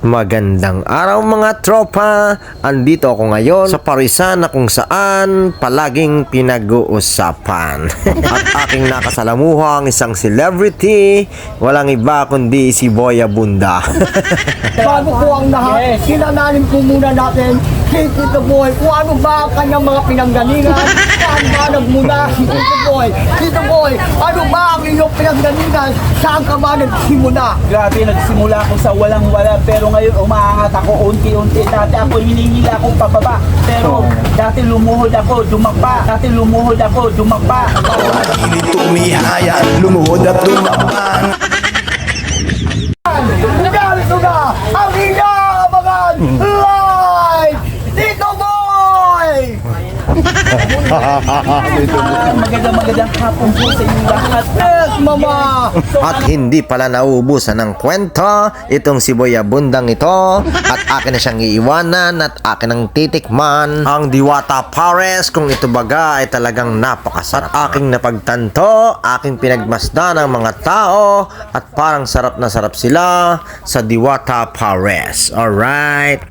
Magandang araw mga tropa! Andito ako ngayon sa parisan na kung saan palaging pinag-uusapan. At aking nakasalamuhang isang celebrity, walang iba kundi si Boy Abunda. Bago po ang lahat, kilalanin po muna natin si Tito Boy. Kung ano ba ang kanyang mga pinanggalingan, saan ba nagmula si Tito Boy? Tito Boy, ano ba ang iyong pinanggalingan? Saan ka ba nagsimula? Grabe, nagsimula ako sa walang-wala pero ngayon umaangat ako unti-unti. Dati ako hinihila akong pababa pero dati lumuhod ako, dumapa. Dati lumuhod ako, dumapa. Hindi tumihaya, lumuhod at lumapang. Narito na ang inaabangan live! Tito Boy! Magandang hapon po sa inyong lahat. Yes, Mama! At hindi pala nauubusan ng kwento itong si Boy Abundang ito. At akin na siyang iiwanan at akin ang titikman ang Diwata Pares kung ito baga ay talagang napakasarap. At aking napagtanto, aking pinagmasdan ng mga tao at parang sarap na sarap sila sa Diwata Pares. Alright.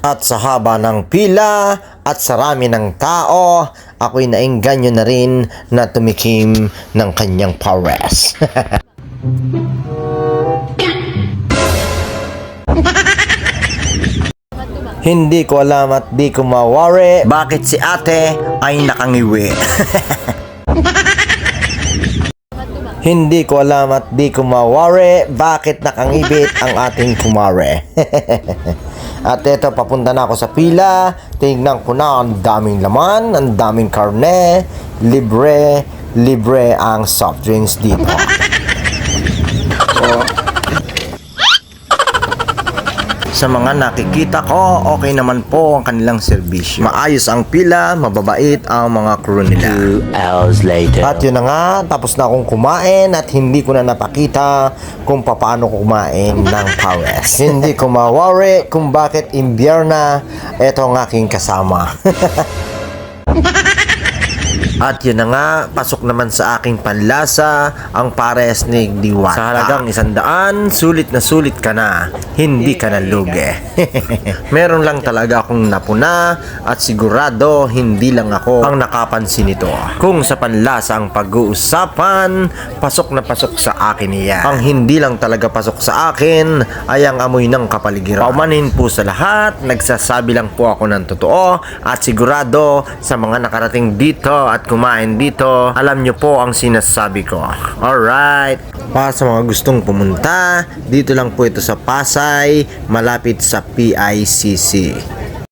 At sa haba ng pila at sa rami ng tao, ako'y naengganyo na rin na tumikim ng kanyang pares. Hindi ko alam at di ko mawari bakit si ate ay nakangiwi. Hindi ko alam at di ko mawari bakit nakangibit ang ating kumare. At eto, papunta na ako sa pila. Tingnan ko na, ang daming laman, ang daming karne. Libre ang soft drinks dito. Sa mga nakikita ko, okay naman po ang kanilang serbisyo. Maayos ang pila, mababait ang mga crew nila. 2 hours later. At yun na nga, tapos na akong kumain at hindi ko na napakita kung paano kumain ng pares. Hindi ko mawari kung bakit imbierna eto ang aking kasama. At yun na nga, pasok naman sa aking panlasa ang pares ni Diwata. Sa halagang 100, sulit na sulit ka na, hindi ka na lugi. Meron lang talaga akong napuna at sigurado hindi lang ako ang nakapansin nito. Kung sa panlasa ang pag-uusapan, pasok na pasok sa akin iyan. Ang hindi lang talaga pasok sa akin ay ang amoy ng kapaligiran. Paumanhin po sa lahat, nagsasabi lang po ako ng totoo at sigurado sa mga nakarating dito at kumain dito, alam nyo po ang sinasabi ko. Alright. Para sa mga gustong pumunta, dito lang po ito sa Pasay, malapit sa PICC.